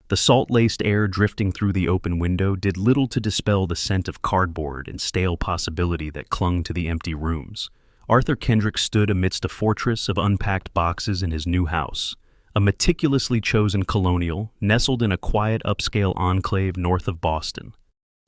The salt-laced air drifting through the open window did little to dispel the scent of cardboard and stale possibility that clung to the empty rooms. Arthur Kendrick stood amidst a fortress of unpacked boxes in his new house, a meticulously chosen colonial nestled in a quiet upscale enclave north of Boston.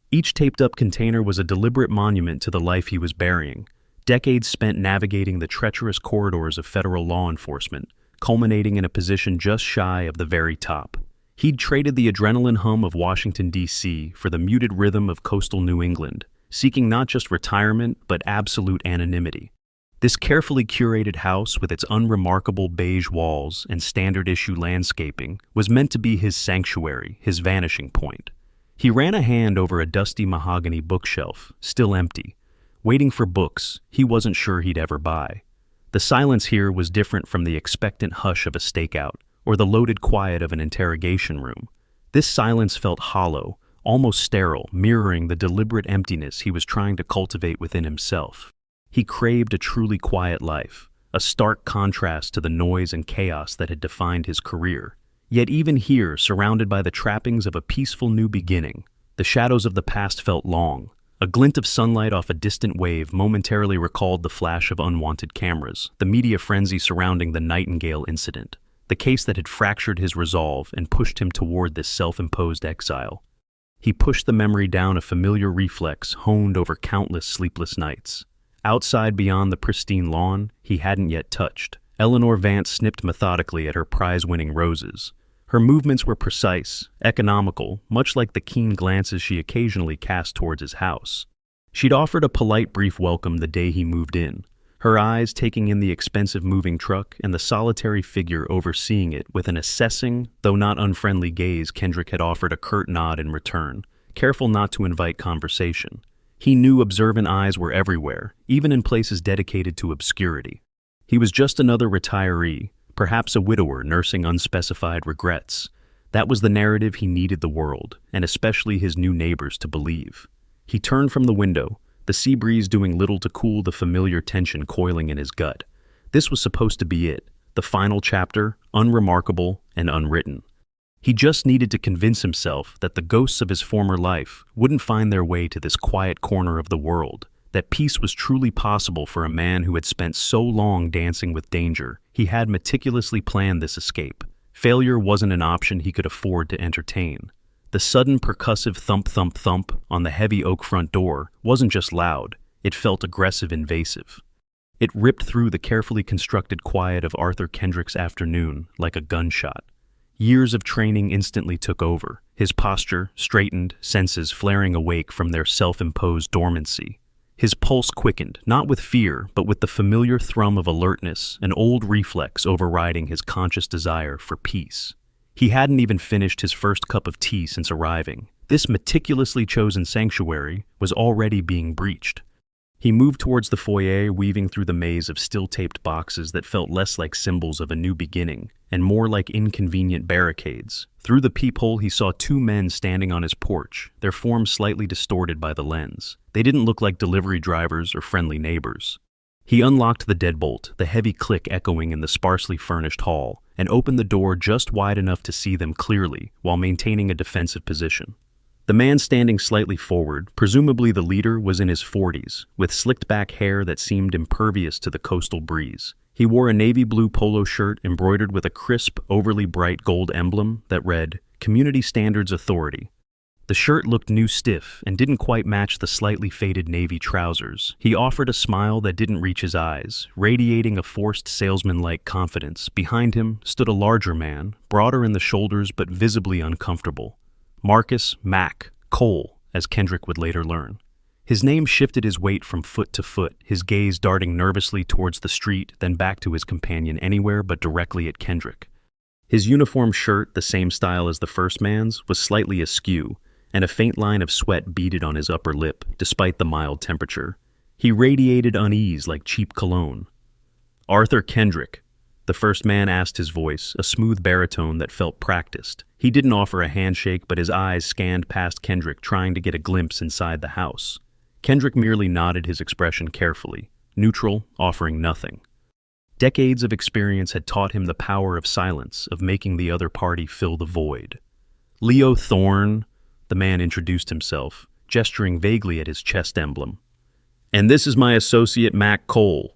Each taped-up container was a deliberate monument to the life he was burying, decades spent navigating the treacherous corridors of federal law enforcement, culminating in a position just shy of the very top. He'd traded the adrenaline hum of Washington, D.C. for the muted rhythm of coastal New England, seeking not just retirement but absolute anonymity. This carefully curated house, with its unremarkable beige walls and standard-issue landscaping, was meant to be his sanctuary, his vanishing point. He ran a hand over a dusty mahogany bookshelf, still empty, waiting for books he wasn't sure he'd ever buy. The silence here was different from the expectant hush of a stakeout, or the loaded quiet of an interrogation room. This silence felt hollow, almost sterile, mirroring the deliberate emptiness he was trying to cultivate within himself. He craved a truly quiet life, a stark contrast to the noise and chaos that had defined his career. Yet even here, surrounded by the trappings of a peaceful new beginning, the shadows of the past felt long. A glint of sunlight off a distant wave momentarily recalled the flash of unwanted cameras, the media frenzy surrounding the Nightingale incident, the case that had fractured his resolve and pushed him toward this self-imposed exile. He pushed the memory down, a familiar reflex honed over countless sleepless nights. Outside, beyond the pristine lawn he hadn't yet touched, Eleanor Vance snipped methodically at her prize-winning roses. Her movements were precise, economical, much like the keen glances she occasionally cast towards his house. She'd offered a polite brief welcome the day he moved in, her eyes taking in the expensive moving truck and the solitary figure overseeing it with an assessing, though not unfriendly gaze. Kendrick had offered a curt nod in return, careful not to invite conversation. He knew observant eyes were everywhere, even in places dedicated to obscurity. He was just another retiree, perhaps a widower nursing unspecified regrets. That was the narrative he needed the world, and especially his new neighbors, to believe. He turned from the window, the sea breeze doing little to cool the familiar tension coiling in his gut. This was supposed to be it, the final chapter, unremarkable and unwritten. He just needed to convince himself that the ghosts of his former life wouldn't find their way to this quiet corner of the world, that peace was truly possible for a man who had spent so long dancing with danger. He had meticulously planned this escape. Failure wasn't an option he could afford to entertain. The sudden percussive thump-thump-thump on the heavy oak front door wasn't just loud, it felt aggressive, invasive. It ripped through the carefully constructed quiet of Arthur Kendrick's afternoon like a gunshot. Years of training instantly took over, his posture straightened, senses flaring awake from their self-imposed dormancy. His pulse quickened, not with fear, but with the familiar thrum of alertness, an old reflex overriding his conscious desire for peace. He hadn't even finished his first cup of tea since arriving. This meticulously chosen sanctuary was already being breached. He moved towards the foyer, weaving through the maze of still-taped boxes that felt less like symbols of a new beginning and more like inconvenient barricades. Through the peephole, he saw two men standing on his porch, their forms slightly distorted by the lens. They didn't look like delivery drivers or friendly neighbors. He unlocked the deadbolt, the heavy click echoing in the sparsely furnished hall, and opened the door just wide enough to see them clearly while maintaining a defensive position. The man standing slightly forward, presumably the leader, was in his 40s, with slicked-back hair that seemed impervious to the coastal breeze. He wore a navy blue polo shirt embroidered with a crisp, overly bright gold emblem that read, "Community Standards Authority." The shirt looked new stiff and didn't quite match the slightly faded navy trousers. He offered a smile that didn't reach his eyes, radiating a forced salesman-like confidence. Behind him stood a larger man, broader in the shoulders but visibly uncomfortable. Marcus "Mac" Cole, as Kendrick would later learn. His name shifted his weight from foot to foot, his gaze darting nervously towards the street, then back to his companion, anywhere but directly at Kendrick. His uniform shirt, the same style as the first man's, was slightly askew, and a faint line of sweat beaded on his upper lip, despite the mild temperature. He radiated unease like cheap cologne. "Arthur Kendrick," the first man asked, his voice, a smooth baritone that felt practiced. He didn't offer a handshake, but his eyes scanned past Kendrick, trying to get a glimpse inside the house. Kendrick merely nodded, his expression carefully, neutral, offering nothing. Decades of experience had taught him the power of silence, of making the other party fill the void. Leo Thorne, the man introduced himself, gesturing vaguely at his chest emblem. And this is my associate, Mac Cole.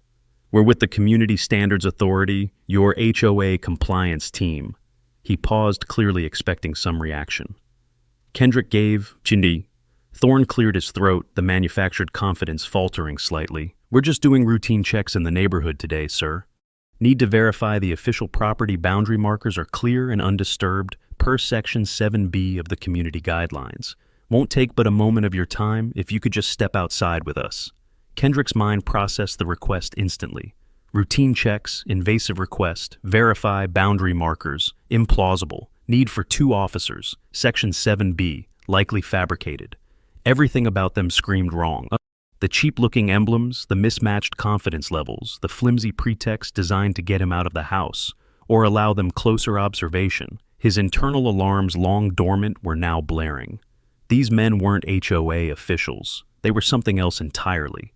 We're with the Community Standards Authority, your HOA compliance team. He paused, clearly expecting some reaction. Kendrick gave, Chindi. Thorne cleared his throat, the manufactured confidence faltering slightly. We're just doing routine checks in the neighborhood today, sir. Need to verify the official property boundary markers are clear and undisturbed per Section 7B of the Community Guidelines. Won't take but a moment of your time if you could just step outside with us. Kendrick's mind processed the request instantly. Routine checks, invasive request, verify boundary markers, implausible, need for 2 officers, Section 7B, likely fabricated. Everything about them screamed wrong. The cheap-looking emblems, the mismatched confidence levels, the flimsy pretext designed to get him out of the house, or allow them closer observation. His internal alarms, long dormant, were now blaring. These men weren't HOA officials. They were something else entirely.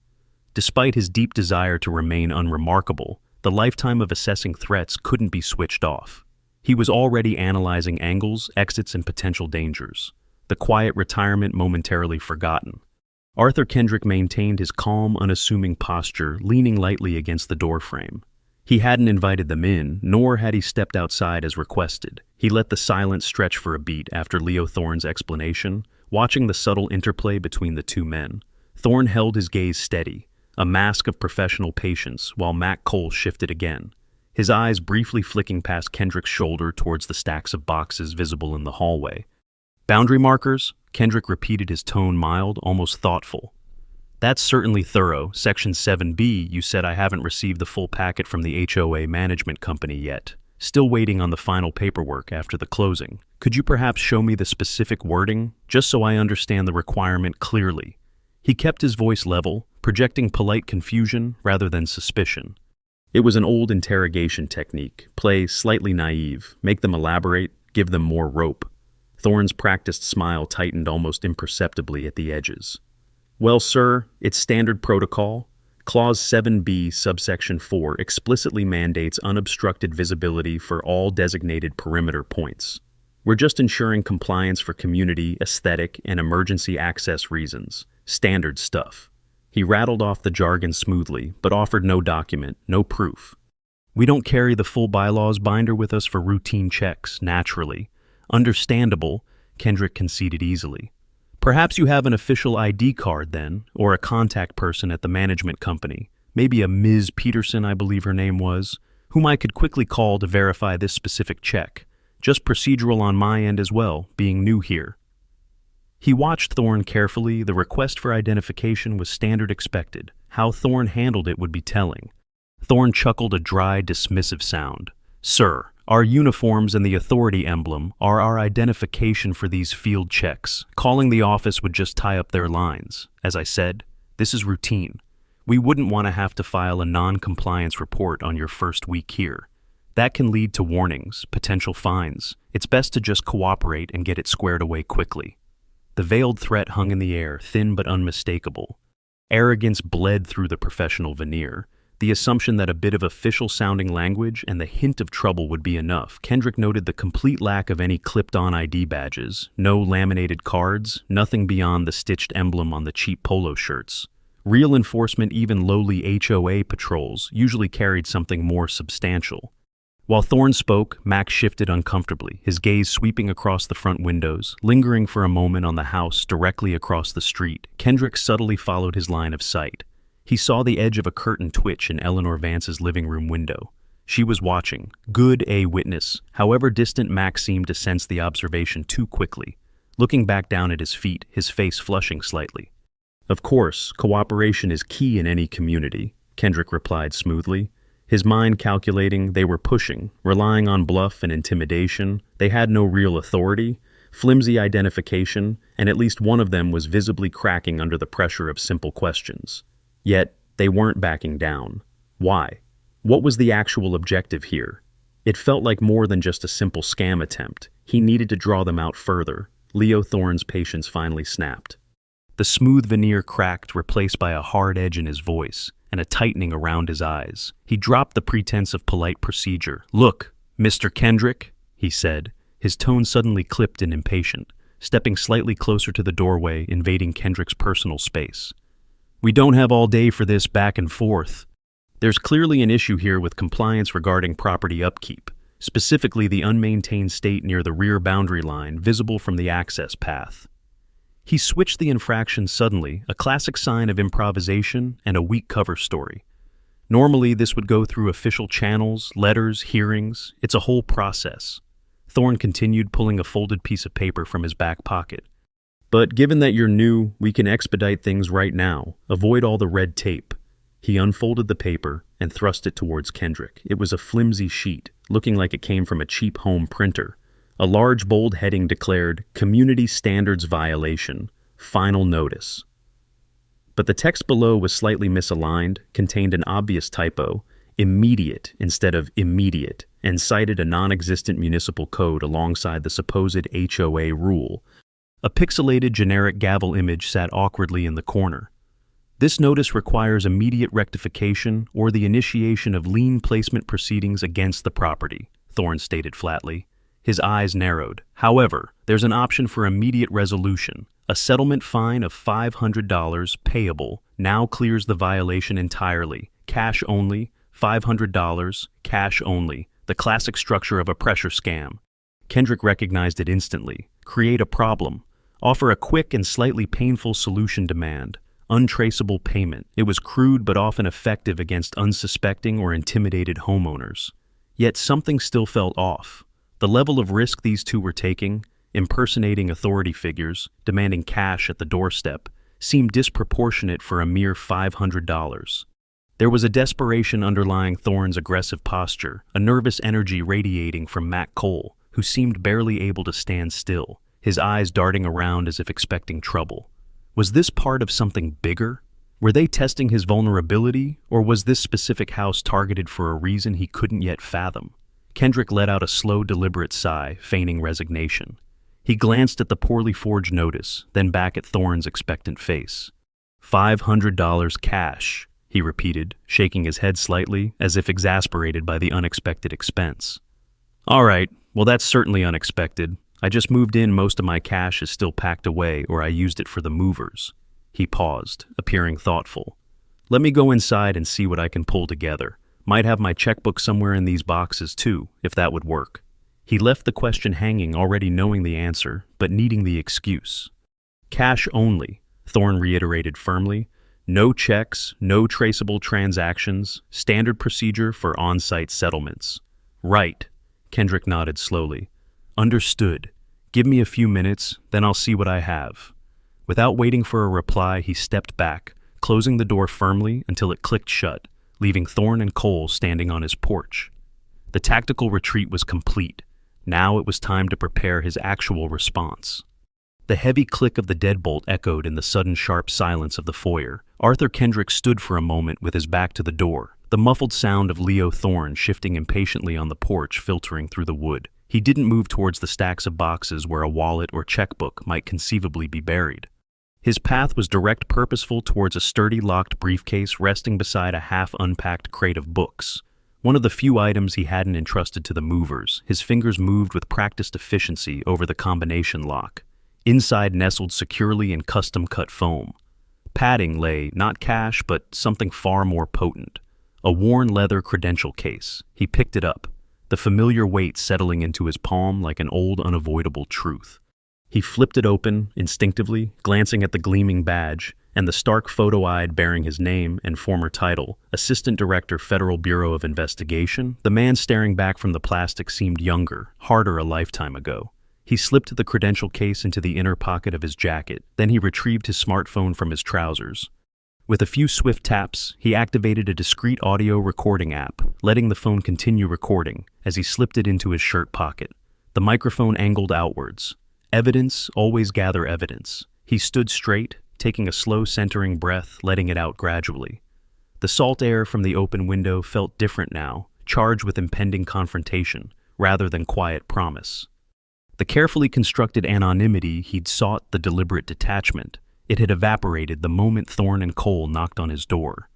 Despite his deep desire to remain unremarkable, the lifetime of assessing threats couldn't be switched off. He was already analyzing angles, exits, and potential dangers. The quiet retirement momentarily forgotten. Arthur Kendrick maintained his calm, unassuming posture, leaning lightly against the doorframe. He hadn't invited them in, nor had he stepped outside as requested. He let the silence stretch for a beat after Leo Thorne's explanation, watching the subtle interplay between the 2 men. Thorne held his gaze steady, a mask of professional patience, while Mac Cole shifted again, his eyes briefly flicking past Kendrick's shoulder towards the stacks of boxes visible in the hallway. Boundary markers? Kendrick repeated, his tone mild, almost thoughtful. That's certainly thorough. Section 7B, you said I haven't received the full packet from the HOA management company yet. Still waiting on the final paperwork after the closing. Could you perhaps show me the specific wording, just so I understand the requirement clearly? He kept his voice level, projecting polite confusion rather than suspicion. It was an old interrogation technique. Play slightly naive, make them elaborate, give them more rope. Thorne's practiced smile tightened almost imperceptibly at the edges. Well, sir, it's standard protocol. Clause 7B, subsection 4, explicitly mandates unobstructed visibility for all designated perimeter points. We're just ensuring compliance for community, aesthetic, and emergency access reasons. Standard stuff. He rattled off the jargon smoothly, but offered no document, no proof. We don't carry the full bylaws binder with us for routine checks, naturally. Understandable, Kendrick conceded easily. Perhaps you have an official ID card then, or a contact person at the management company, maybe a Ms. Peterson, I believe her name was, whom I could quickly call to verify this specific check. Just procedural on my end as well, being new here. He watched Thorne carefully. The request for identification was standard expected. How Thorne handled it would be telling. Thorne chuckled, a dry, dismissive sound. Sir, our uniforms and the authority emblem are our identification for these field checks. Calling the office would just tie up their lines. As I said, this is routine. We wouldn't want to have to file a non-compliance report on your first week here. That can lead to warnings, potential fines. It's best to just cooperate and get it squared away quickly. The veiled threat hung in the air, thin but unmistakable. Arrogance bled through the professional veneer. The assumption that a bit of official-sounding language and the hint of trouble would be enough. Kendrick noted the complete lack of any clipped-on ID badges, no laminated cards, nothing beyond the stitched emblem on the cheap polo shirts. Real enforcement, even lowly HOA patrols, usually carried something more substantial. While Thorne spoke, Mac shifted uncomfortably, his gaze sweeping across the front windows, lingering for a moment on the house directly across the street. Kendrick subtly followed his line of sight. He saw the edge of a curtain twitch in Eleanor Vance's living room window. She was watching. Good a witness. However distant, Mac seemed to sense the observation too quickly. Looking back down at his feet, his face flushing slightly. Of course, cooperation is key in any community, Kendrick replied smoothly. His mind calculating they were pushing, relying on bluff and intimidation. They had no real authority, flimsy identification, and at least one of them was visibly cracking under the pressure of simple questions. Yet, they weren't backing down. Why? What was the actual objective here? It felt like more than just a simple scam attempt. He needed to draw them out further. Leo Thorne's patience finally snapped. The smooth veneer cracked, replaced by a hard edge in his voice, and a tightening around his eyes. He dropped the pretense of polite procedure. "Look, Mr. Kendrick," he said, his tone suddenly clipped and impatient, stepping slightly closer to the doorway, invading Kendrick's personal space. "We don't have all day for this back and forth. There's clearly an issue here with compliance regarding property upkeep, specifically the unmaintained state near the rear boundary line visible from the access path." He switched the infraction suddenly, a classic sign of improvisation and a weak cover story. Normally, this would go through official channels, letters, hearings. It's a whole process. Thorne continued, pulling a folded piece of paper from his back pocket. "But given that you're new, we can expedite things right now. Avoid all the red tape." He unfolded the paper and thrust it towards Kendrick. It was a flimsy sheet, looking like it came from a cheap home printer. A large bold heading declared, "Community Standards Violation. Final Notice." But the text below was slightly misaligned, contained an obvious typo, "immediate" instead of "immediate," and cited a non-existent municipal code alongside the supposed HOA rule. A pixelated generic gavel image sat awkwardly in the corner. "This notice requires immediate rectification or the initiation of lien placement proceedings against the property," Thorne stated flatly. His eyes narrowed. "However, there's an option for immediate resolution. A settlement fine of $500 payable now clears the violation entirely. Cash only, $500, cash only. The classic structure of a pressure scam." Kendrick recognized it instantly. Create a problem. Offer a quick and slightly painful solution demand. Untraceable payment. It was crude but often effective against unsuspecting or intimidated homeowners. Yet something still felt off. The level of risk these two were taking, impersonating authority figures, demanding cash at the doorstep, seemed disproportionate for a mere $500. There was a desperation underlying Thorne's aggressive posture, a nervous energy radiating from Matt Cole, who seemed barely able to stand still, his eyes darting around as if expecting trouble. Was this part of something bigger? Were they testing his vulnerability, or was this specific house targeted for a reason he couldn't yet fathom? Kendrick let out a slow, deliberate sigh, feigning resignation. He glanced at the poorly forged notice, then back at Thorne's expectant face. $500 cash, he repeated, shaking his head slightly, as if exasperated by the unexpected expense. "All right, well that's certainly unexpected. I just moved in, most of my cash is still packed away, or I used it for the movers." He paused, appearing thoughtful. "Let me go inside and see what I can pull together. Might have my checkbook somewhere in these boxes too, if that would work." He left the question hanging, already knowing the answer, but needing the excuse. "Cash only," Thorne reiterated firmly. "No checks, no traceable transactions, standard procedure for on-site settlements." "Right," Kendrick nodded slowly. "Understood. Give me a few minutes, then I'll see what I have." Without waiting for a reply, he stepped back, closing the door firmly until it clicked shut, leaving Thorne and Cole standing on his porch. The tactical retreat was complete. Now it was time to prepare his actual response. The heavy click of the deadbolt echoed in the sudden sharp silence of the foyer. Arthur Kendrick stood for a moment with his back to the door, the muffled sound of Leo Thorne shifting impatiently on the porch filtering through the wood. He didn't move towards the stacks of boxes where a wallet or checkbook might conceivably be buried. His path was direct, purposeful towards a sturdy locked briefcase resting beside a half-unpacked crate of books. One of the few items he hadn't entrusted to the movers, his fingers moved with practiced efficiency over the combination lock. Inside nestled securely in custom-cut foam. Padding lay, not cash, but something far more potent. A worn leather credential case. He picked it up, the familiar weight settling into his palm like an old, unavoidable truth. He flipped it open, instinctively, glancing at the gleaming badge, and the stark photo-eyed bearing his name and former title, Assistant Director, Federal Bureau of Investigation. The man staring back from the plastic seemed younger, harder a lifetime ago. He slipped the credential case into the inner pocket of his jacket, then he retrieved his smartphone from his trousers. With a few swift taps, he activated a discreet audio recording app, letting the phone continue recording as he slipped it into his shirt pocket. The microphone angled outwards. Evidence, always gather evidence. He stood straight, taking a slow centering breath, letting it out gradually. The salt air from the open window felt different now, charged with impending confrontation, rather than quiet promise. The carefully constructed anonymity he'd sought, the deliberate detachment, it had evaporated the moment Thorne and Cole knocked on his door.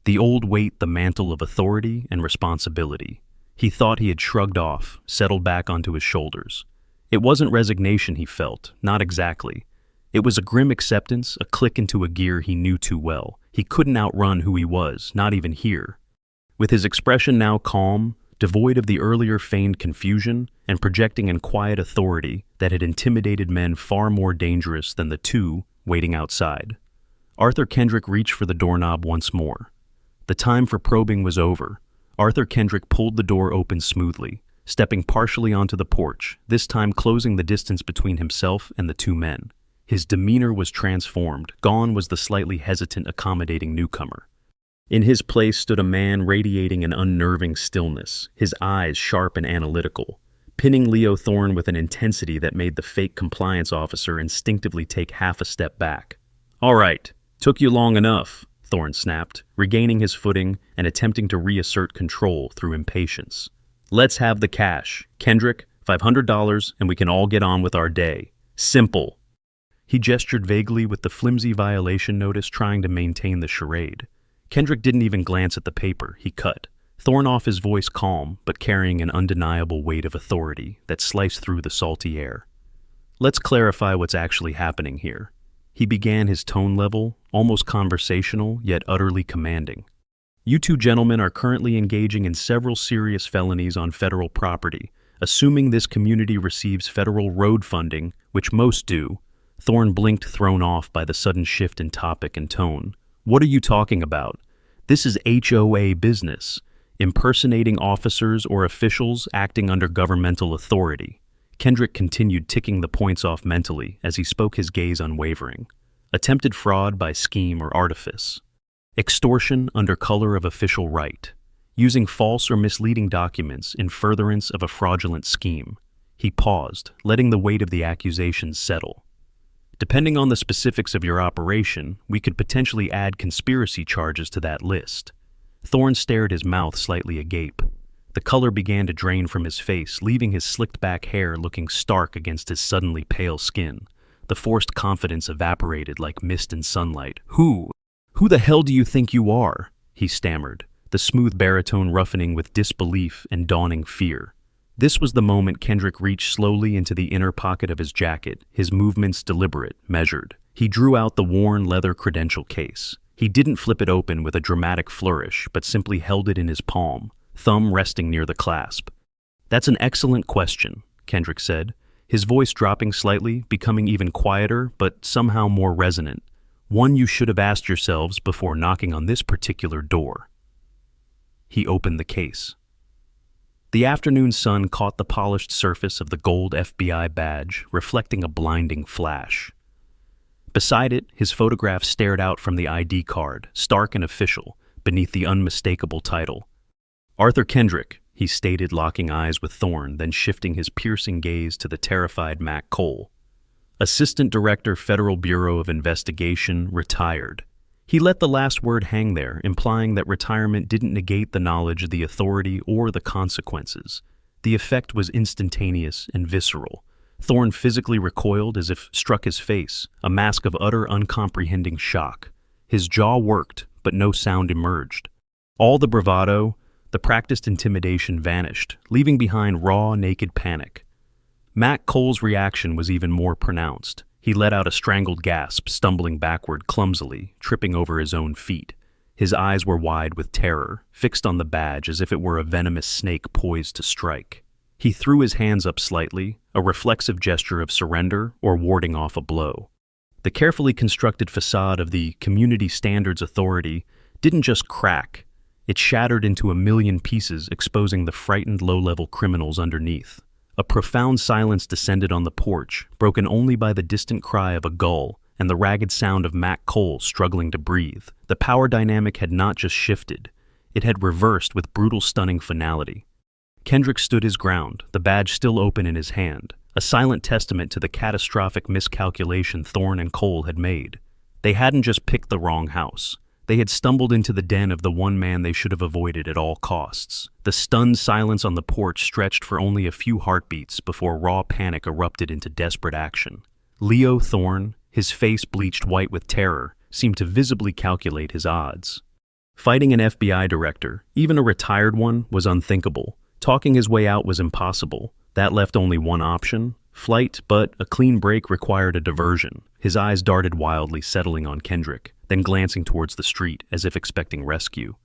The old weight, the mantle of authority and responsibility. He thought he had shrugged off, settled back onto his shoulders. It wasn't resignation he felt, not exactly. It was a grim acceptance, a click into a gear he knew too well. He couldn't outrun who he was, not even here. With his expression now calm, devoid of the earlier feigned confusion, and projecting in quiet authority that had intimidated men far more dangerous than the two waiting outside, Arthur Kendrick reached for the doorknob once more. The time for probing was over. Arthur Kendrick pulled the door open smoothly, stepping partially onto the porch, this time closing the distance between himself and the two men. His demeanor was transformed. Gone was the slightly hesitant, accommodating newcomer. In his place stood a man radiating an unnerving stillness, his eyes sharp and analytical, pinning Leo Thorne with an intensity that made the fake compliance officer instinctively take half a step back. "All right, took you long enough," Thorne snapped, regaining his footing and attempting to reassert control through impatience. "Let's have the cash. Kendrick, $500 and we can all get on with our day. Simple." He gestured vaguely with the flimsy violation notice, trying to maintain the charade. Kendrick didn't even glance at the paper. He cut. Thorne off, his voice calm, but carrying an undeniable weight of authority that sliced through the salty air. "Let's clarify what's actually happening here." He began, his tone level, almost conversational, yet utterly commanding. "You two gentlemen are currently engaging in several serious felonies on federal property. Assuming this community receives federal road funding, which most do." Thorne blinked, thrown off by the sudden shift in topic and tone. "What are you talking about? This is HOA business, impersonating officers or officials acting under governmental authority." Kendrick continued, ticking the points off mentally as he spoke, his gaze unwavering. "Attempted fraud by scheme or artifice. Extortion under color of official right. Using false or misleading documents in furtherance of a fraudulent scheme." He paused, letting the weight of the accusations settle. "Depending on the specifics of your operation, we could potentially add conspiracy charges to that list." Thorne stared, his mouth slightly agape. The color began to drain from his face, leaving his slicked-back hair looking stark against his suddenly pale skin. The forced confidence evaporated like mist in sunlight. Who the hell do you think you are?" he stammered, the smooth baritone roughening with disbelief and dawning fear. This was the moment Kendrick reached slowly into the inner pocket of his jacket, his movements deliberate, measured. He drew out the worn leather credential case. He didn't flip it open with a dramatic flourish, but simply held it in his palm, thumb resting near the clasp. "That's an excellent question," Kendrick said, his voice dropping slightly, becoming even quieter, but somehow more resonant. "One you should have asked yourselves before knocking on this particular door." He opened the case. The afternoon sun caught the polished surface of the gold FBI badge, reflecting a blinding flash. Beside it, his photograph stared out from the ID card, stark and official, beneath the unmistakable title. "Arthur Kendrick," he stated, locking eyes with Thorne, then shifting his piercing gaze to the terrified Mac Cole. "Assistant Director, Federal Bureau of Investigation, retired." He let the last word hang there, implying that retirement didn't negate the knowledge of the authority or the consequences. The effect was instantaneous and visceral. Thorne physically recoiled as if struck his face, a mask of utter uncomprehending shock. His jaw worked, but no sound emerged. All the bravado, the practiced intimidation vanished, leaving behind raw, naked panic. Mac Cole's reaction was even more pronounced. He let out a strangled gasp, stumbling backward clumsily, tripping over his own feet. His eyes were wide with terror, fixed on the badge as if it were a venomous snake poised to strike. He threw his hands up slightly, a reflexive gesture of surrender or warding off a blow. The carefully constructed facade of the Community Standards Authority didn't just crack, it shattered into a million pieces, exposing the frightened low-level criminals underneath. A profound silence descended on the porch, broken only by the distant cry of a gull and the ragged sound of Mac Cole struggling to breathe. The power dynamic had not just shifted, it had reversed with brutal, stunning finality. Kendrick stood his ground, the badge still open in his hand, a silent testament to the catastrophic miscalculation Thorne and Cole had made. They hadn't just picked the wrong house. They had stumbled into the den of the one man they should have avoided at all costs. The stunned silence on the porch stretched for only a few heartbeats before raw panic erupted into desperate action. Leo Thorne, his face bleached white with terror, seemed to visibly calculate his odds. Fighting an FBI director, even a retired one, was unthinkable. Talking his way out was impossible. That left only one option: flight, but a clean break required a diversion. His eyes darted wildly, settling on Kendrick, then glancing towards the street as if expecting rescue.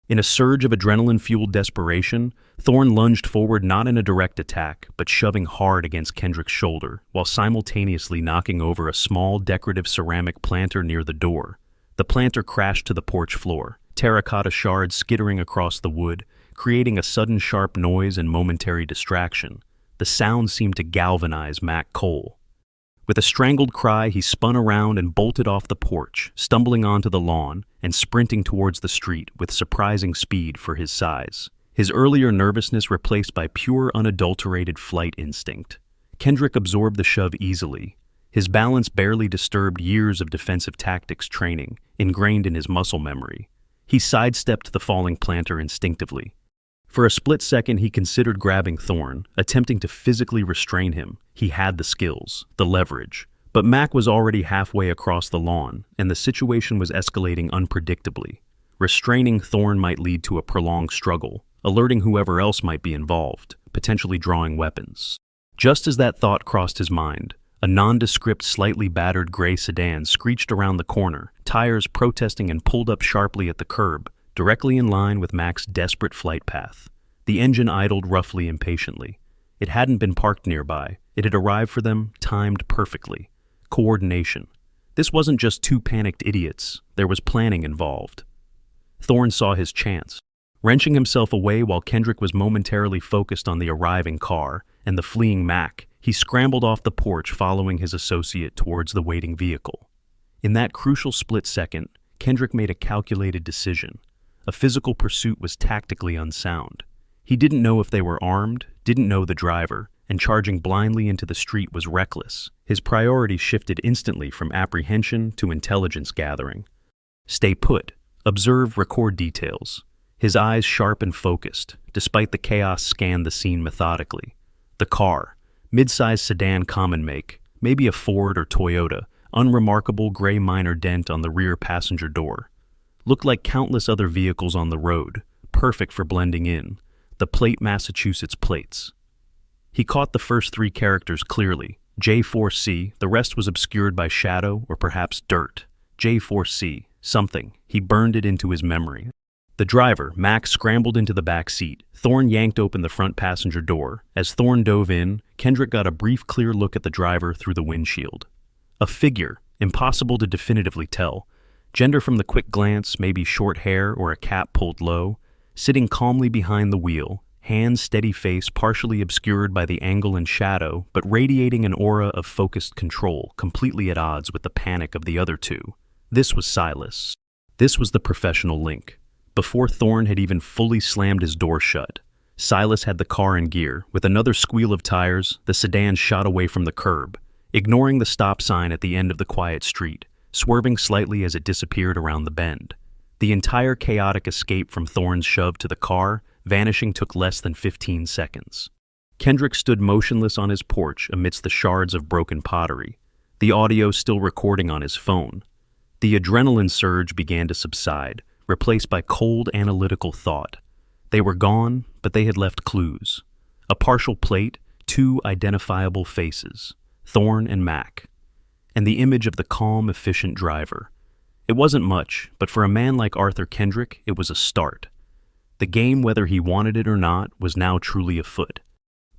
In a surge of adrenaline-fueled desperation, Thorne lunged forward, not in a direct attack, but shoving hard against Kendrick's shoulder, while simultaneously knocking over a small decorative ceramic planter near the door. The planter crashed to the porch floor, terracotta shards skittering across the wood, creating a sudden sharp noise and momentary distraction. The sound seemed to galvanize Mac Cole. With a strangled cry, he spun around and bolted off the porch, stumbling onto the lawn and sprinting towards the street with surprising speed for his size. His earlier nervousness replaced by pure, unadulterated flight instinct. Kendrick absorbed the shove easily. His balance barely disturbed years of defensive tactics training, ingrained in his muscle memory. He sidestepped the falling planter instinctively. For a split second, he considered grabbing Thorne, attempting to physically restrain him. He had the skills, the leverage. But Mac was already halfway across the lawn, and the situation was escalating unpredictably. Restraining Thorne might lead to a prolonged struggle, alerting whoever else might be involved, potentially drawing weapons. Just as that thought crossed his mind, a nondescript, slightly battered gray sedan screeched around the corner, tires protesting and pulled up sharply at the curb, directly in line with Mac's desperate flight path. The engine idled roughly, impatiently. It hadn't been parked nearby. It had arrived for them, timed perfectly. Coordination. This wasn't just two panicked idiots. There was planning involved. Thorne saw his chance. Wrenching himself away while Kendrick was momentarily focused on the arriving car and the fleeing Mac, he scrambled off the porch, following his associate towards the waiting vehicle. In that crucial split second, Kendrick made a calculated decision. A physical pursuit was tactically unsound. He didn't know if they were armed, didn't know the driver, and charging blindly into the street was reckless. His priorities shifted instantly from apprehension to intelligence gathering. Stay put. Observe, record details. His eyes sharp and focused, despite the chaos, scanned the scene methodically. The car, mid-sized sedan, common make, maybe a Ford or Toyota, unremarkable gray minor dent on the rear passenger door. Looked like countless other vehicles on the road, perfect for blending in. The plate, Massachusetts plates. He caught the first three characters clearly. J4C, the rest was obscured by shadow or perhaps dirt. J4C, something. He burned it into his memory. The driver, Mac, scrambled into the back seat. Thorne yanked open the front passenger door. As Thorne dove in, Kendrick got a brief, clear look at the driver through the windshield. A figure, impossible to definitively tell. Gender from the quick glance, maybe short hair or a cap pulled low, sitting calmly behind the wheel, hands, steady face partially obscured by the angle and shadow, but radiating an aura of focused control, completely at odds with the panic of the other two. This was Silas. This was the professional Link. Before Thorne had even fully slammed his door shut, Silas had the car in gear. With another squeal of tires, the sedan shot away from the curb, ignoring the stop sign at the end of the quiet street, swerving slightly as it disappeared around the bend. The entire chaotic escape from Thorne's shove to the car, vanishing, took less than 15 seconds. Kendrick stood motionless on his porch amidst the shards of broken pottery, the audio still recording on his phone. The adrenaline surge began to subside, replaced by cold, analytical thought. They were gone, but they had left clues. A partial plate, two identifiable faces, Thorne and Mac, and the image of the calm, efficient driver. It wasn't much, but for a man like Arthur Kendrick, it was a start. The game, whether he wanted it or not, was now truly afoot.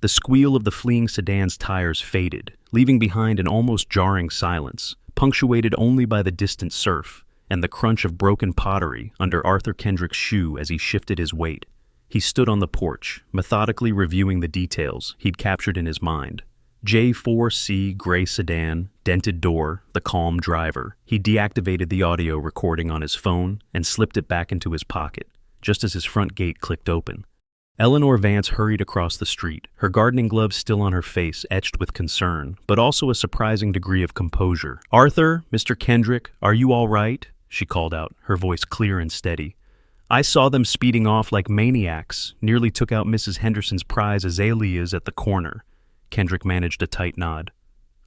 The squeal of the fleeing sedan's tires faded, leaving behind an almost jarring silence, punctuated only by the distant surf and the crunch of broken pottery under Arthur Kendrick's shoe as he shifted his weight. He stood on the porch, methodically reviewing the details he'd captured in his mind. J4C gray sedan, dented door, the calm driver. He deactivated the audio recording on his phone and slipped it back into his pocket, just as his front gate clicked open. Eleanor Vance hurried across the street, her gardening gloves still on her face, etched with concern, but also a surprising degree of composure. "Arthur, Mr. Kendrick, are you all right?" she called out, her voice clear and steady. "I saw them speeding off like maniacs, nearly took out Mrs. Henderson's prize azaleas at the corner." Kendrick managed a tight nod.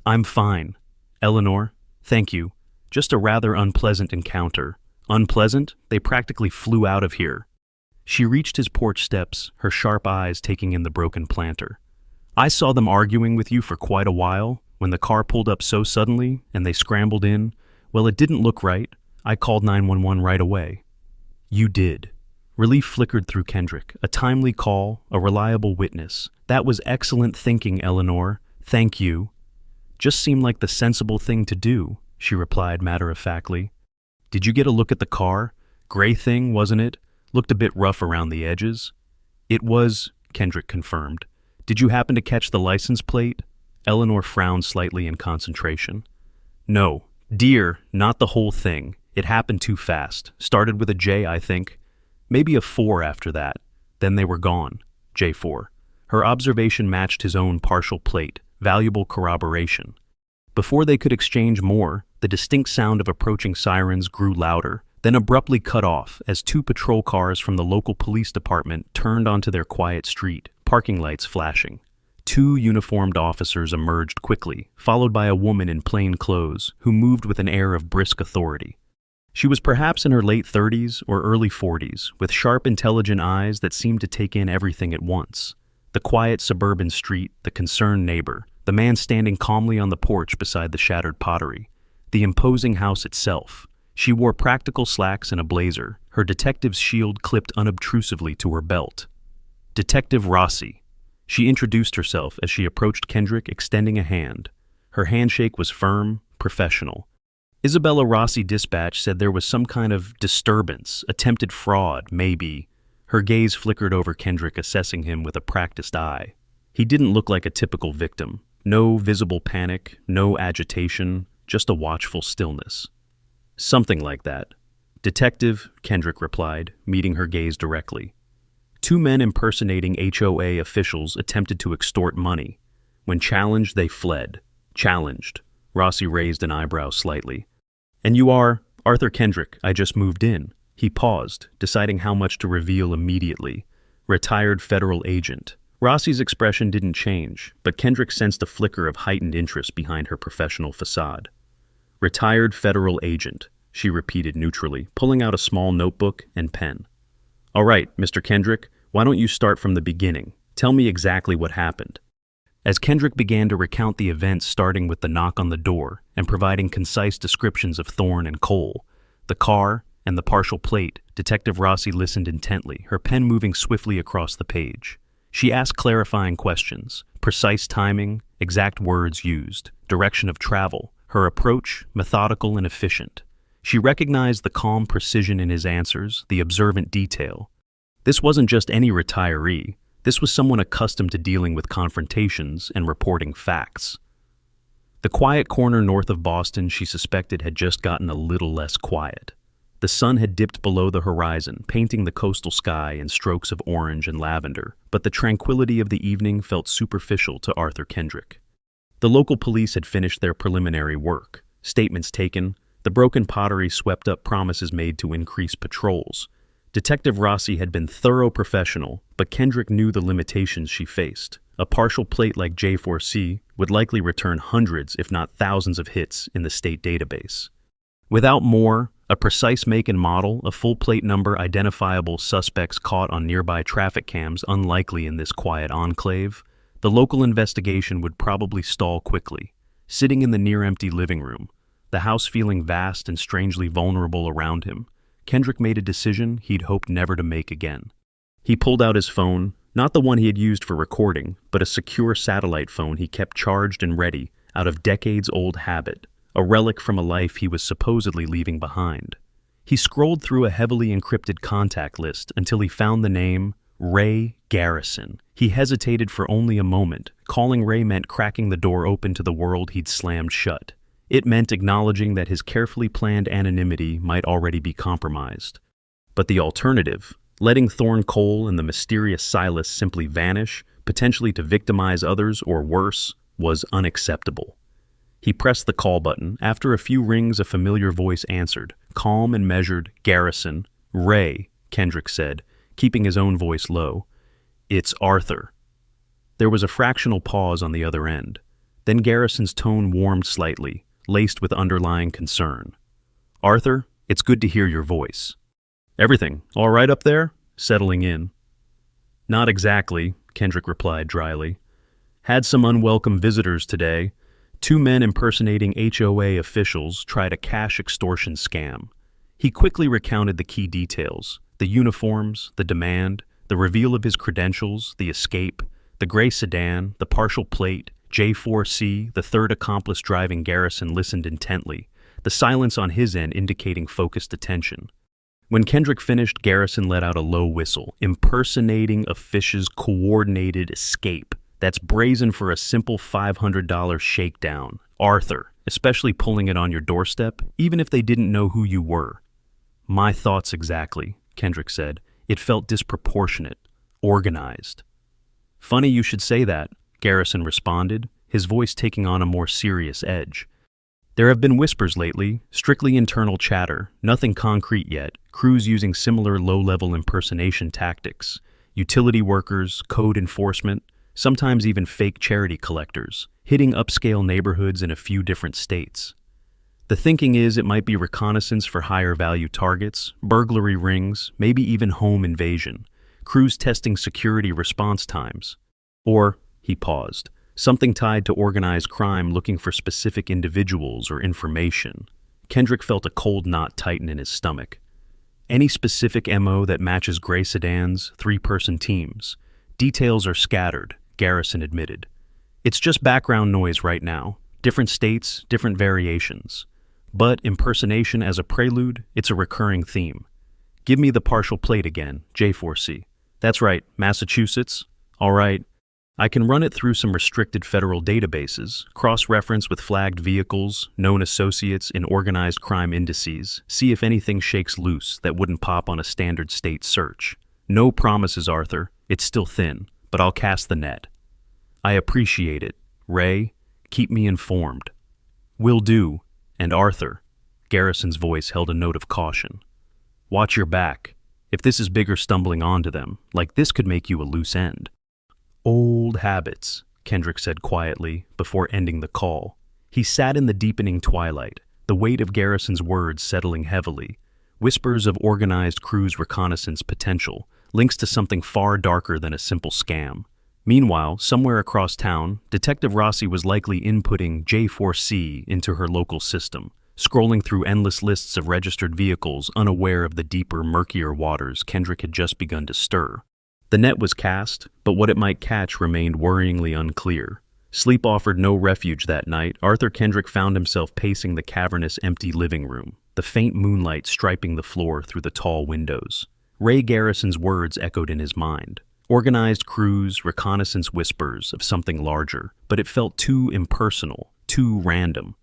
"I'm fine. Eleanor, thank you. Just a rather unpleasant encounter." "Unpleasant? They practically flew out of here." She reached his porch steps, her sharp eyes taking in the broken planter. "I saw them arguing with you for quite a while. When the car pulled up so suddenly and they scrambled in, well, it didn't look right. I called 911 right away." "You did." Relief flickered through Kendrick. A timely call, a reliable witness. "That was excellent thinking, Eleanor. Thank you." "Just seemed like the sensible thing to do," she replied matter-of-factly. "Did you get a look at the car? Gray thing, wasn't it? Looked a bit rough around the edges." "It was," Kendrick confirmed. "Did you happen to catch the license plate?" Eleanor frowned slightly in concentration. "No. Dear, not the whole thing. It happened too fast. Started with a J, I think. Maybe a 4 after that. Then they were gone. J4. Her observation matched his own partial plate, valuable corroboration. Before they could exchange more, the distinct sound of approaching sirens grew louder, then abruptly cut off as 2 patrol cars from the local police department turned onto their quiet street, parking lights flashing. 2 uniformed officers emerged quickly, followed by a woman in plain clothes who moved with an air of brisk authority. She was perhaps in her late 30s or early 40s, with sharp, intelligent eyes that seemed to take in everything at once. The quiet suburban street, the concerned neighbor, the man standing calmly on the porch beside the shattered pottery, the imposing house itself. She wore practical slacks and a blazer, her detective's shield clipped unobtrusively to her belt. "Detective Rossi." She introduced herself as she approached Kendrick, extending a hand. Her handshake was firm, professional. "Isabella Rossi Dispatch said there was some kind of disturbance, attempted fraud, maybe." Her gaze flickered over Kendrick, assessing him with a practiced eye. He didn't look like a typical victim. No visible panic, no agitation, just a watchful stillness. "Something like that." "Detective," Kendrick replied, meeting her gaze directly. 2 men impersonating HOA officials attempted to extort money. When challenged, they fled. Challenged. Rossi raised an eyebrow slightly. "And you are Arthur Kendrick. I just moved in." He paused, deciding how much to reveal immediately. "Retired federal agent." Rossi's expression didn't change, but Kendrick sensed a flicker of heightened interest behind her professional facade. "Retired federal agent," she repeated neutrally, pulling out a small notebook and pen. "All right, Mr. Kendrick, why don't you start from the beginning? Tell me exactly what happened." As Kendrick began to recount the events, starting with the knock on the door and providing concise descriptions of Thorne and Cole, the car, and the partial plate, Detective Rossi listened intently, her pen moving swiftly across the page. She asked clarifying questions, precise timing, exact words used, direction of travel, her approach methodical and efficient. She recognized the calm precision in his answers, the observant detail. This wasn't just any retiree. This was someone accustomed to dealing with confrontations and reporting facts. The quiet corner north of Boston, she suspected, had just gotten a little less quiet. The sun had dipped below the horizon, painting the coastal sky in strokes of orange and lavender, but the tranquility of the evening felt superficial to Arthur Kendrick. The local police had finished their preliminary work. Statements taken, the broken pottery swept up, promises made to increase patrols. Detective Rossi had been thorough professional, but Kendrick knew the limitations she faced. A partial plate like J4C would likely return hundreds, if not thousands of hits in the state database. Without more, a precise make and model, a full plate number, identifiable suspects caught on nearby traffic cams, unlikely in this quiet enclave, the local investigation would probably stall quickly. Sitting in the near-empty living room, the house feeling vast and strangely vulnerable around him, Kendrick made a decision he'd hoped never to make again. He pulled out his phone, not the one he had used for recording, but a secure satellite phone he kept charged and ready out of decades-old habit, a relic from a life he was supposedly leaving behind. He scrolled through a heavily encrypted contact list until he found the name Ray Garrison. He hesitated for only a moment. Calling Ray meant cracking the door open to the world he'd slammed shut. It meant acknowledging that his carefully planned anonymity might already be compromised. But the alternative, letting Thorne Cole and the mysterious Silas simply vanish, potentially to victimize others or worse, was unacceptable. He pressed the call button. After a few rings, a familiar voice answered. Calm and measured. "Garrison." "Ray," Kendrick said, keeping his own voice low. "It's Arthur." There was a fractional pause on the other end. Then Garrison's tone warmed slightly, laced with underlying concern. "Arthur, it's good to hear your voice." "Everything all right up there?" settling in. Not exactly, Kendrick replied dryly. Had some unwelcome visitors today. Two men impersonating HOA officials tried a cash extortion scam. He quickly recounted the key details: the uniforms, the demand, the reveal of his credentials, the escape, the gray sedan, the partial plate, J4C, the third accomplice driving. Garrison listened intently, the silence on his end indicating focused attention. When Kendrick finished, Garrison let out a low whistle. Impersonating a fish's coordinated escape. That's brazen for a simple $500 shakedown. Arthur, especially pulling it on your doorstep, even if they didn't know who you were. My thoughts exactly, Kendrick said. It felt disproportionate, organized. Funny you should say that, Garrison responded, his voice taking on a more serious edge. There have been whispers lately, strictly internal chatter, nothing concrete yet, crews using similar low-level impersonation tactics, utility workers, code enforcement, sometimes even fake charity collectors, hitting upscale neighborhoods in a few different states. The thinking is it might be reconnaissance for higher-value targets, burglary rings, maybe even home invasion, crews testing security response times. Or, he paused, something tied to organized crime looking for specific individuals or information. Kendrick felt a cold knot tighten in his stomach. Any specific MO that matches gray sedans, three-person teams. Details are scattered, Garrison admitted. It's just background noise right now. Different states, different variations. But impersonation as a prelude, it's a recurring theme. Give me the partial plate again, J4C. That's right, Massachusetts. All right. I can run it through some restricted federal databases, cross-reference with flagged vehicles, known associates in organized crime indices, see if anything shakes loose that wouldn't pop on a standard state search. No promises, Arthur. It's still thin, but I'll cast the net. I appreciate it. Ray, keep me informed. Will do. And Arthur, Garrison's voice held a note of caution. Watch your back. If this is bigger stumbling onto them, like this could make you a loose end. Old habits, Kendrick said quietly before ending the call. He sat in the deepening twilight, the weight of Garrison's words settling heavily, whispers of organized cruise reconnaissance potential, links to something far darker than a simple scam. Meanwhile, somewhere across town, Detective Rossi was likely inputting J4C into her local system, scrolling through endless lists of registered vehicles unaware of the deeper, murkier waters Kendrick had just begun to stir. The net was cast, but what it might catch remained worryingly unclear. Sleep offered no refuge that night. Arthur Kendrick found himself pacing the cavernous, empty living room, the faint moonlight striping the floor through the tall windows. Ray Garrison's words echoed in his mind. Organized crews, reconnaissance whispers of something larger, but it felt too impersonal, too random.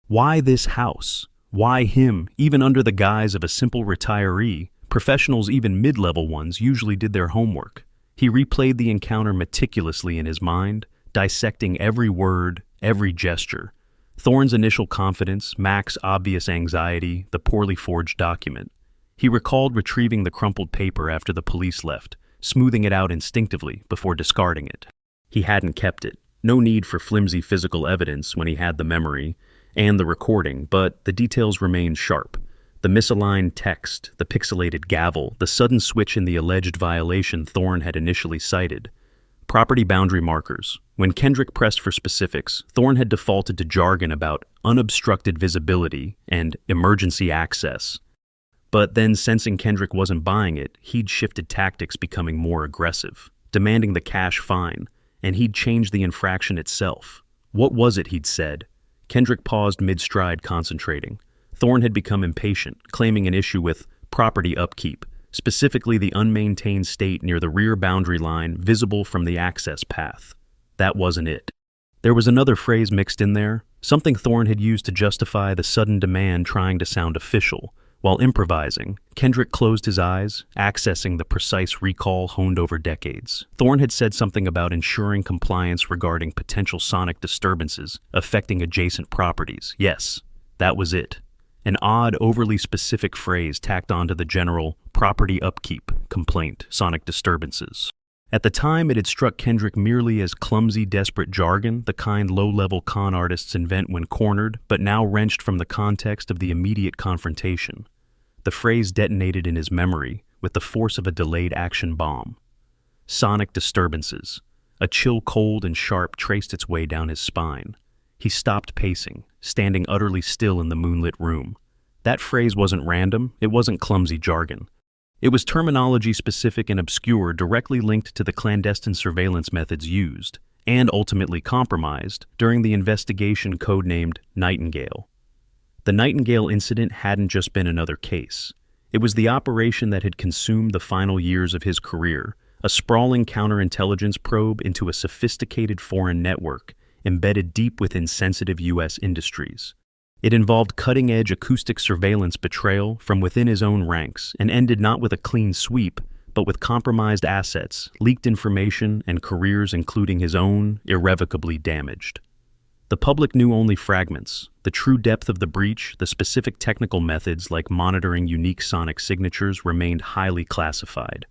Why this house? Why him, even under the guise of a simple retiree? Professionals, even mid-level ones, usually did their homework. He replayed the encounter meticulously in his mind, dissecting every word, every gesture. Thorne's initial confidence, Mac's obvious anxiety, the poorly forged document. He recalled retrieving the crumpled paper after the police left, smoothing it out instinctively before discarding it. He hadn't kept it. No need for flimsy physical evidence when he had the memory and the recording, but the details remained sharp. The misaligned text, the pixelated gavel, the sudden switch in the alleged violation Thorne had initially cited. Property boundary markers. When Kendrick pressed for specifics, Thorne had defaulted to jargon about unobstructed visibility and emergency access. But then, sensing Kendrick wasn't buying it, he'd shifted tactics, becoming more aggressive, demanding the cash fine, and he'd changed the infraction itself. What was it he'd said? Kendrick paused mid-stride, concentrating. Thorne had become impatient, claiming an issue with property upkeep, specifically the unmaintained state near the rear boundary line visible from the access path. That wasn't it. There was another phrase mixed in there, something Thorne had used to justify the sudden demand, trying to sound official. While improvising, Kendrick closed his eyes, accessing the precise recall honed over decades. Thorne had said something about ensuring compliance regarding potential sonic disturbances affecting adjacent properties. Yes, that was it. An odd, overly specific phrase tacked onto the general property upkeep complaint, sonic disturbances. At the time, it had struck Kendrick merely as clumsy, desperate jargon, the kind low-level con artists invent when cornered, but now wrenched from the context of the immediate confrontation. The phrase detonated in his memory, with the force of a delayed action bomb. Sonic disturbances. A chill cold and sharp traced its way down his spine. He stopped pacing, standing utterly still in the moonlit room. That phrase wasn't random, it wasn't clumsy jargon. It was terminology specific and obscure directly linked to the clandestine surveillance methods used, and ultimately compromised, during the investigation codenamed Nightingale. The Nightingale incident hadn't just been another case. It was the operation that had consumed the final years of his career, a sprawling counterintelligence probe into a sophisticated foreign network embedded deep within sensitive U.S. industries. It involved cutting-edge acoustic surveillance betrayal from within his own ranks and ended not with a clean sweep, but with compromised assets, leaked information, and careers including his own irrevocably damaged. The public knew only fragments. The true depth of the breach, the specific technical methods like monitoring unique sonic signatures remained highly classified.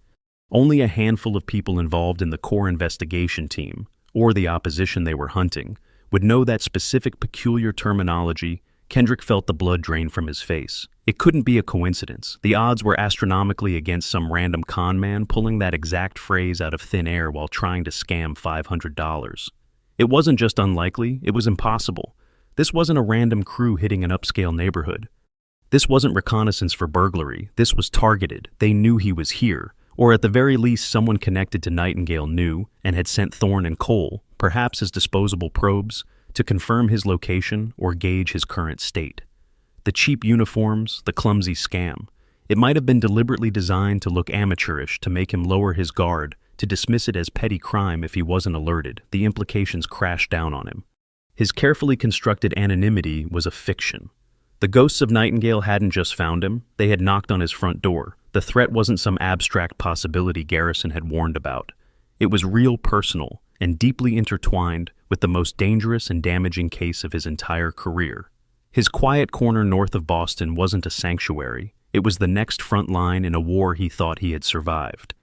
Only a handful of people involved in the core investigation team, or the opposition they were hunting, would know that specific peculiar terminology. Kendrick felt the blood drain from his face. It couldn't be a coincidence. The odds were astronomically against some random con man pulling that exact phrase out of thin air while trying to scam $500. It wasn't just unlikely, it was impossible. This wasn't a random crew hitting an upscale neighborhood. This wasn't reconnaissance for burglary. This was targeted. They knew he was here. Or at the very least, someone connected to Nightingale knew and had sent Thorne and Cole, perhaps as disposable probes, to confirm his location or gauge his current state. The cheap uniforms, the clumsy scam. It might have been deliberately designed to look amateurish, to make him lower his guard, to dismiss it as petty crime if he wasn't alerted. The implications crashed down on him. His carefully constructed anonymity was a fiction. The ghosts of Nightingale hadn't just found him, they had knocked on his front door. The threat wasn't some abstract possibility Garrison had warned about. It was real, personal, and deeply intertwined with the most dangerous and damaging case of his entire career. His quiet corner north of Boston wasn't a sanctuary. It was the next front line in a war he thought he had survived.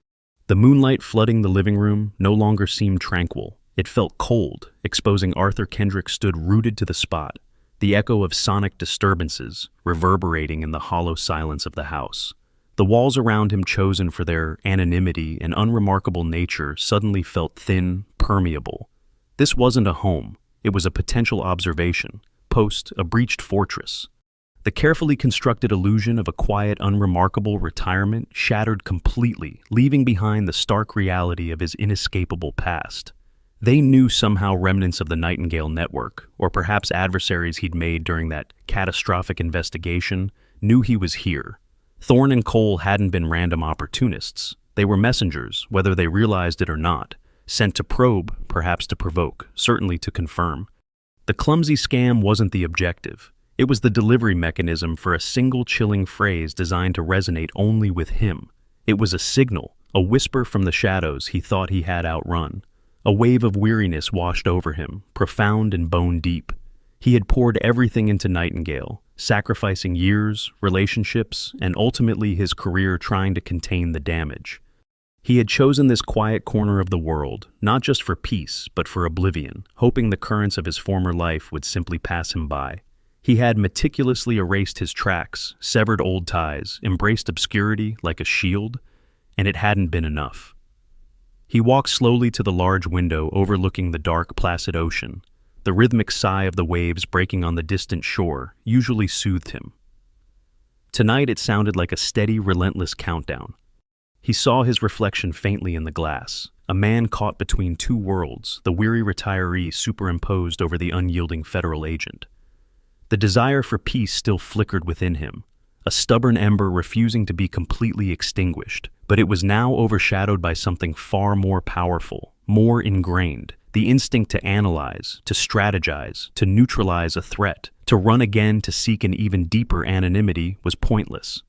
The moonlight flooding the living room no longer seemed tranquil. It felt cold, exposing Arthur Kendrick stood rooted to the spot, the echo of sonic disturbances reverberating in the hollow silence of the house. The walls around him, chosen for their anonymity and unremarkable nature, suddenly felt thin, permeable. This wasn't a home. It was a potential observation post, a breached fortress. The carefully constructed illusion of a quiet, unremarkable retirement shattered completely, leaving behind the stark reality of his inescapable past. They knew somehow remnants of the Nightingale network, or perhaps adversaries he'd made during that catastrophic investigation, knew he was here. Thorne and Cole hadn't been random opportunists. They were messengers, whether they realized it or not, sent to probe, perhaps to provoke, certainly to confirm. The clumsy scam wasn't the objective. It was the delivery mechanism for a single chilling phrase designed to resonate only with him. It was a signal, a whisper from the shadows he thought he had outrun. A wave of weariness washed over him, profound and bone-deep. He had poured everything into Nightingale, sacrificing years, relationships, and ultimately his career trying to contain the damage. He had chosen this quiet corner of the world, not just for peace, but for oblivion, hoping the currents of his former life would simply pass him by. He had meticulously erased his tracks, severed old ties, embraced obscurity like a shield, and it hadn't been enough. He walked slowly to the large window overlooking the dark, placid ocean. The rhythmic sigh of the waves breaking on the distant shore usually soothed him. Tonight it sounded like a steady, relentless countdown. He saw his reflection faintly in the glass, a man caught between two worlds, the weary retiree superimposed over the unyielding federal agent. The desire for peace still flickered within him, a stubborn ember refusing to be completely extinguished, but it was now overshadowed by something far more powerful, more ingrained. The instinct to analyze, to strategize, to neutralize a threat, to run again to seek an even deeper anonymity was pointless.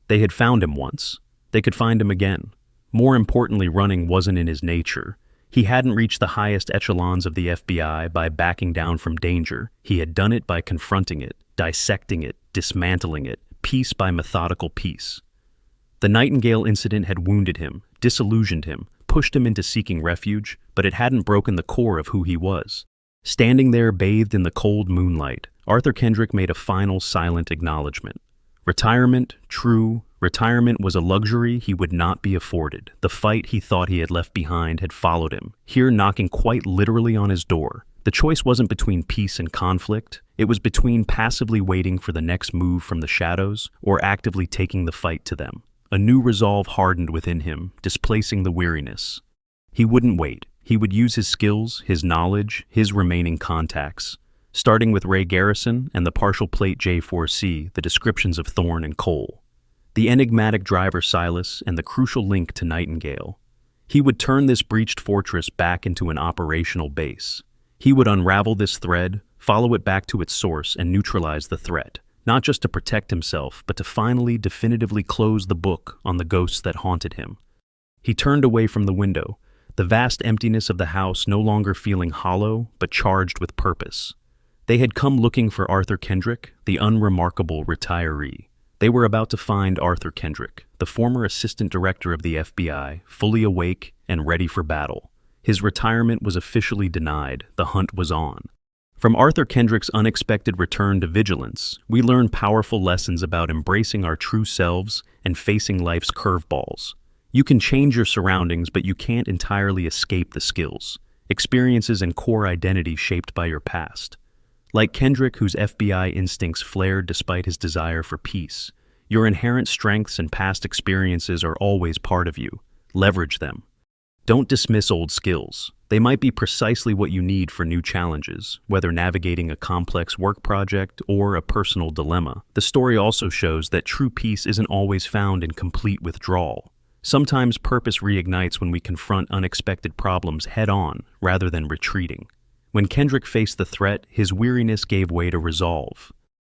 They had found him once. They could find him again. More importantly, running wasn't in his nature. He hadn't reached the highest echelons of the FBI by backing down from danger. He had done it by confronting it, dissecting it, dismantling it, piece by methodical piece. The Nightingale incident had wounded him, disillusioned him, pushed him into seeking refuge, but it hadn't broken the core of who he was. Standing there bathed in the cold moonlight, Arthur Kendrick made a final silent acknowledgement. Retirement, true, Retirement was a luxury he would not be afforded. The fight he thought he had left behind had followed him, here knocking quite literally on his door. The choice wasn't between peace and conflict. It was between passively waiting for the next move from the shadows or actively taking the fight to them. A new resolve hardened within him, displacing the weariness. He wouldn't wait. He would use his skills, his knowledge, his remaining contacts. Starting with Ray Garrison and the partial plate J4C, the descriptions of Thorne and Cole. The enigmatic driver Silas, and the crucial link to Nightingale. He would turn this breached fortress back into an operational base. He would unravel this thread, follow it back to its source, and neutralize the threat, not just to protect himself, but to finally definitively close the book on the ghosts that haunted him. He turned away from the window, the vast emptiness of the house no longer feeling hollow, but charged with purpose. They had come looking for Arthur Kendrick, the unremarkable retiree. They were about to find Arthur Kendrick, the former assistant director of the FBI, fully awake and ready for battle. His retirement was officially denied. The hunt was on. From Arthur Kendrick's unexpected return to vigilance, we learn powerful lessons about embracing our true selves and facing life's curveballs. You can change your surroundings, but you can't entirely escape the skills, experiences, and core identity shaped by your past. Like Kendrick, whose FBI instincts flared despite his desire for peace, your inherent strengths and past experiences are always part of you. Leverage them. Don't dismiss old skills. They might be precisely what you need for new challenges, whether navigating a complex work project or a personal dilemma. The story also shows that true peace isn't always found in complete withdrawal. Sometimes purpose reignites when we confront unexpected problems head-on rather than retreating. When Kendrick faced the threat, his weariness gave way to resolve.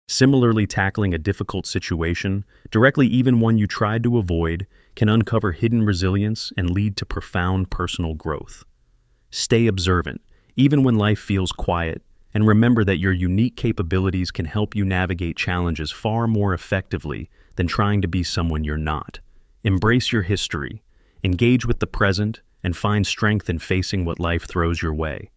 Similarly, tackling a difficult situation, directly even one you tried to avoid, can uncover hidden resilience and lead to profound personal growth. Stay observant, even when life feels quiet, and remember that your unique capabilities can help you navigate challenges far more effectively than trying to be someone you're not. Embrace your history, engage with the present, and find strength in facing what life throws your way.